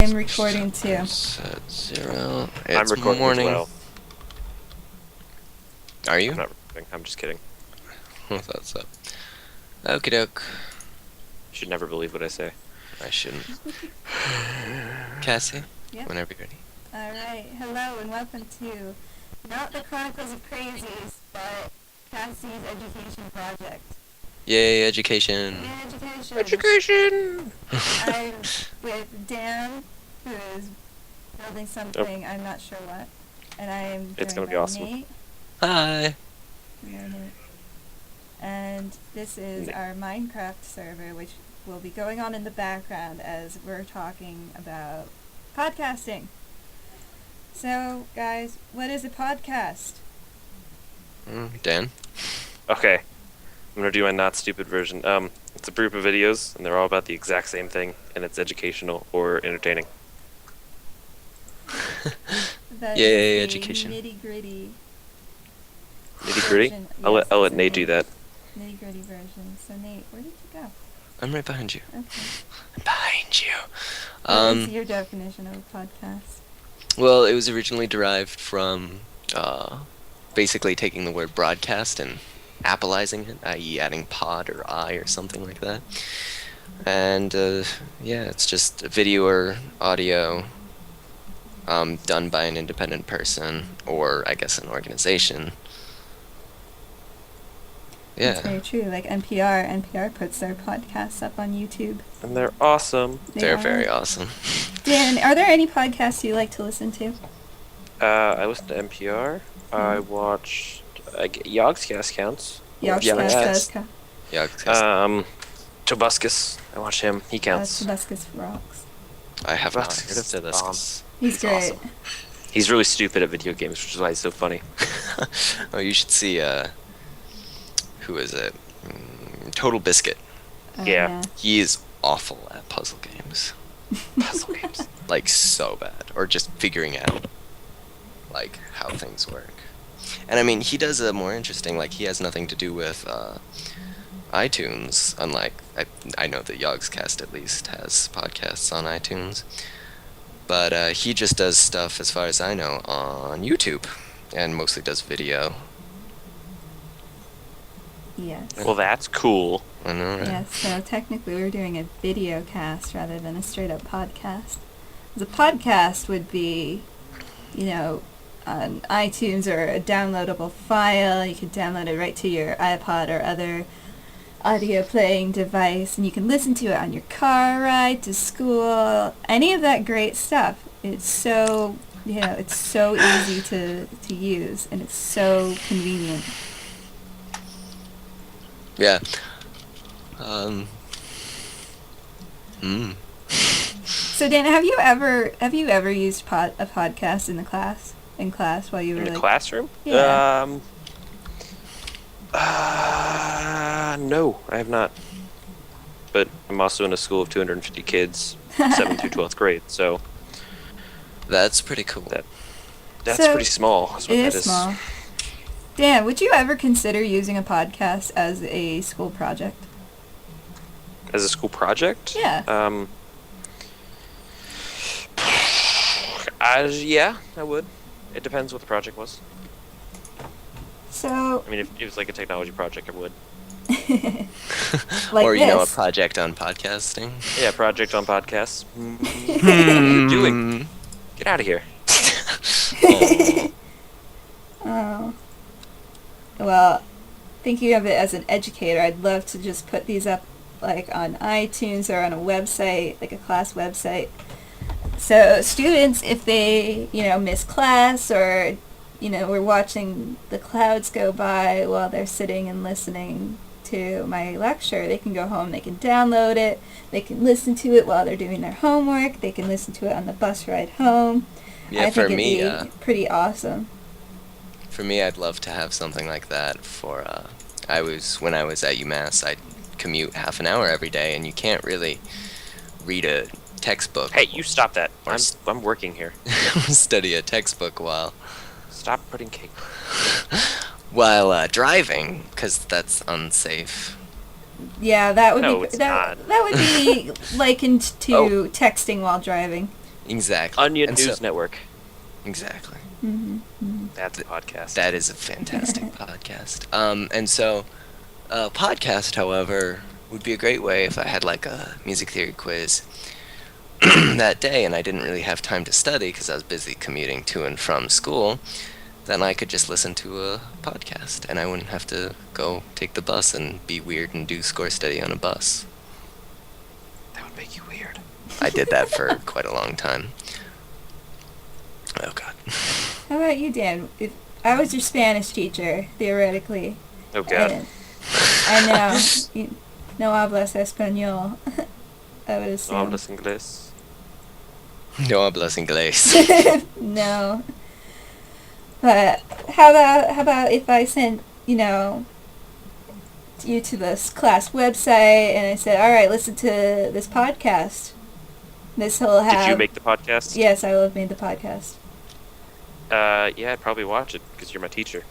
I'm recording too. Set 0. I'm It's recording morning. as well. Are you? I'm not recording. I'm just kidding. I thought so. Okie doke. You should never believe what I say. I shouldn't. Cassie, Yep. whenever you're ready. Alright, hello and welcome to not the Chronicles of Crazies, but Cassie's Education Project. Yay, education. Yay, education! Education! I'm with Dan, who is building something, I'm not sure what. And I am It's joined gonna be by awesome. Nate. Hi. Yeah, Nate. And this is Nate. our Minecraft server, which will be going on in the background as we're talking about podcasting. So, guys, what is a podcast? Dan? Okay. I'm gonna do my not stupid version. It's a group of videos, and they're all about the exact same thing, and it's educational or entertaining. That Yay, is the education. nitty-gritty Nitty gritty? version. I'll Yes, let it's a Nate do that. Nitty-gritty version. So, Nate, where did you go? I'm right behind you. Okay. Behind you. What is your definition of a podcast? Well, it was originally derived from basically taking the word broadcast and appleizing it, i.e. adding pod or I or something like that. And yeah, it's just video or audio done by an independent person or I guess an organization. That's Yeah. very true. Like NPR puts their podcasts up on YouTube. And they're awesome. They're are. very awesome. Dan, are there any podcasts you like to listen to? I listen to NPR. I watched... Yogscast counts. Yogscast Yes. does count. Yeah, Tobuscus. I watch him. He counts. Tobuscus rocks. I have not Tobuscus heard of is the Tobuscus. He's great. awesome. He's really stupid at video games, which is why he's so funny. Oh, you should see, who is it? Total Biscuit. Oh, Yeah. He is awful at puzzle games. Puzzle games. Like, so bad. Or just figuring out, like, how things work. And I mean, he does a more interesting, like, he has nothing to do with, iTunes, unlike, I know that Yogscast at least has podcasts on iTunes. But, he just does stuff, as far as I know, on YouTube. And mostly does video. Yes. Well, that's cool. I know, right? Yes, so technically we're doing a video cast rather than a straight up podcast. The podcast would be, on iTunes or a downloadable file. You can download it right to your iPod or other audio playing device, and you can listen to it on your car ride to school, any of that great stuff. It's so, it's so easy to use, and it's so convenient. Yeah. So Dan, have you ever used a podcast in class while you were In the like classroom? Yeah. No, I have not. But I'm also in a school of 250 kids, 7th through 12th grade, so That's pretty cool. that's So, pretty small. That's what It that is small. Dan, would you ever consider using a podcast as a school project? As a school project? Yeah. Yeah, I would. It depends what the project was. So, I mean, if it was like a technology project, I would. like or, a this. project on podcasting. Yeah, project on podcasts. What are you doing? Get out of here. Oh. Oh. Well, thinking of it as an educator, I'd love to just put these up like on iTunes or on a website, like a class website. So students, if they, miss class or, we're watching the clouds go by while they're sitting and listening to my lecture, they can go home, they can download it, they can listen to it while they're doing their homework, they can listen to it on the bus ride home. Yeah, I for think me, it'd be pretty awesome. for me, I'd love to have something like that for, when I was at UMass, I'd commute half an hour every day, and you can't really read a textbook. Hey, you stop that. Or I'm working here. study a textbook while Stop putting cake. driving, because that's unsafe. Yeah, that would No, be it's that not. would be likened to Oh. texting while driving. Exactly. Onion And News so, Network. exactly. That's a podcast. That is a fantastic podcast. And so, podcast, however, would be a great way if I had like a music theory quiz that day and I didn't really have time to study because I was busy commuting to and from school. Then I could just listen to a podcast and I wouldn't have to go take the bus and be weird and do score study on a bus. That would make you weird. I did that for quite a long time. Oh god. How about you, Dan? If I was your Spanish teacher, theoretically. Oh god. I know. No hablas español. I would No assume. hablas inglés. No hablas inglés. No. But how about if I sent, you to this class website and I said, all right, listen to this podcast. This will have... Did you make the podcast? Yes, I will have made the podcast. Yeah, I'd probably watch it because you're my teacher.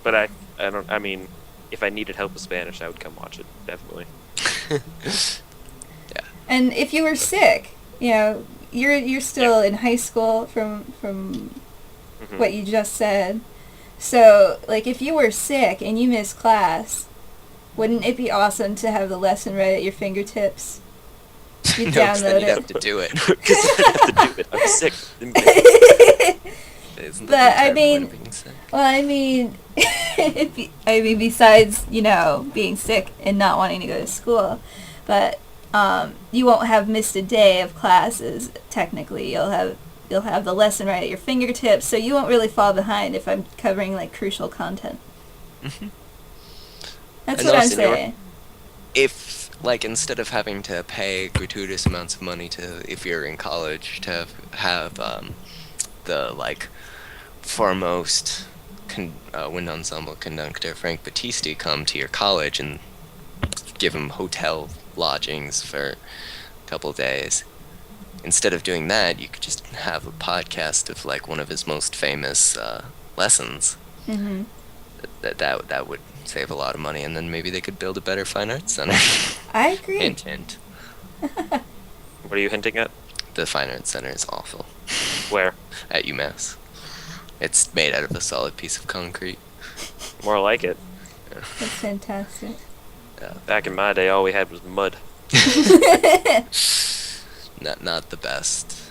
But I mean, if I needed help with Spanish, I would come watch it, definitely. Yeah. And if you were sick, you're still in high school from what you just said. So, like, if you were sick and you missed class, wouldn't it be awesome to have the lesson right at your fingertips? You No, 'cause then download you'd it. have to do it. Because I have to do it. I'm sick. Isn't But, that the I entire mean- point of being sick? Well, besides, being sick and not wanting to go to school, but you won't have missed a day of classes, technically. You'll have the lesson right at your fingertips, so you won't really fall behind if I'm covering, like, crucial content. Mhm. That's And what I'm also, saying. If, like, instead of having to pay gratuitous amounts of money if you're in college, to have the, like, foremost wind ensemble conductor Frank Battisti come to your college and give him hotel lodgings for a couple days. Instead of doing that, you could just have a podcast of, like, one of his most famous lessons. Mm-hmm. That would save a lot of money, and then maybe they could build a better fine arts center. I agree. Hint, hint. What are you hinting at? The fine arts center is awful. Where? At UMass. It's made out of a solid piece of concrete. More like it. That's fantastic. Back in my day, all we had was mud. Not the best.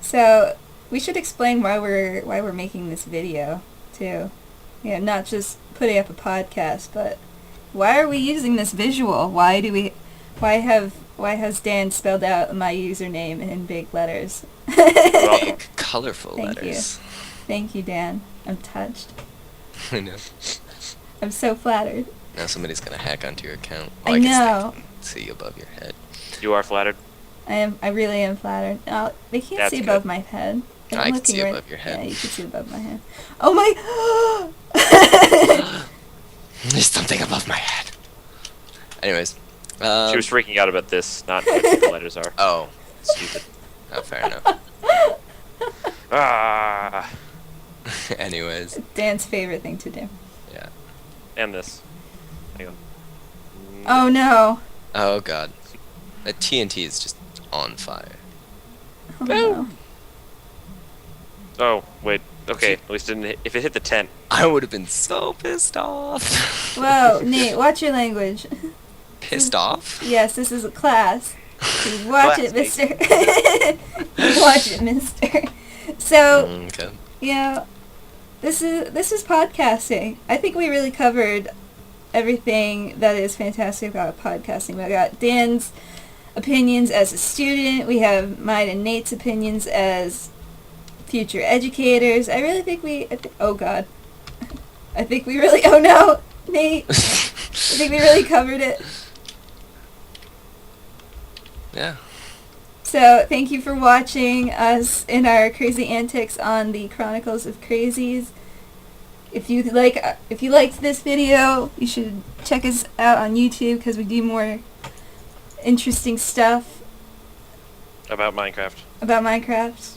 So we should explain why we're making this video too. Not just putting up a podcast, but why are we using this visual? Why has Dan spelled out my username in big letters? Big, colorful Thank letters. Thank you, Dan. I'm touched. I know. I'm so flattered. Now somebody's gonna hack onto your account. I guess know. they can see above your head. You are flattered. I really am flattered. Oh, they can't That's see good. above my head. I'm I can looking see right- above your head. Yeah, you can see above my head. Oh my! There's something above my head. Anyways. She was freaking out about this, not what the letters are. Oh, stupid. Oh, fair enough. Ah, Anyways, Dan's favorite thing to do. yeah. and this. Hang on. Oh no! Oh god. That TNT is just on fire. Oh no! Oh, wait. Okay, at least if it hit the tent. I would have been so pissed off. Whoa, Nate, watch your language. Pissed off? Yes, this is a class. You watch it, Class, mister. You watch it, mister. So, Okay. this is podcasting. I think we really covered everything that is fantastic about podcasting. We got Dan's opinions as a student. We have mine and Nate's opinions as future educators. I really think oh god. I think we really, oh no, Nate. I think we really covered it. Yeah. So, thank you for watching us in our crazy antics on the Chronicles of Crazies. If you liked this video, you should check us out on YouTube because we do more interesting stuff About Minecraft. about Minecraft.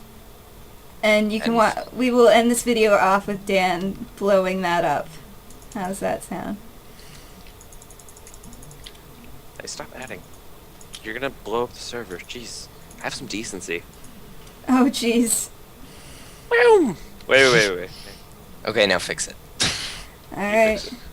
And you can we will end this video off with Dan blowing that up. How's that sound? Hey, stop adding. You're gonna blow up the server. Jeez. Have some decency. Oh, jeez. Wait. Okay, now fix it. Alright. fix it.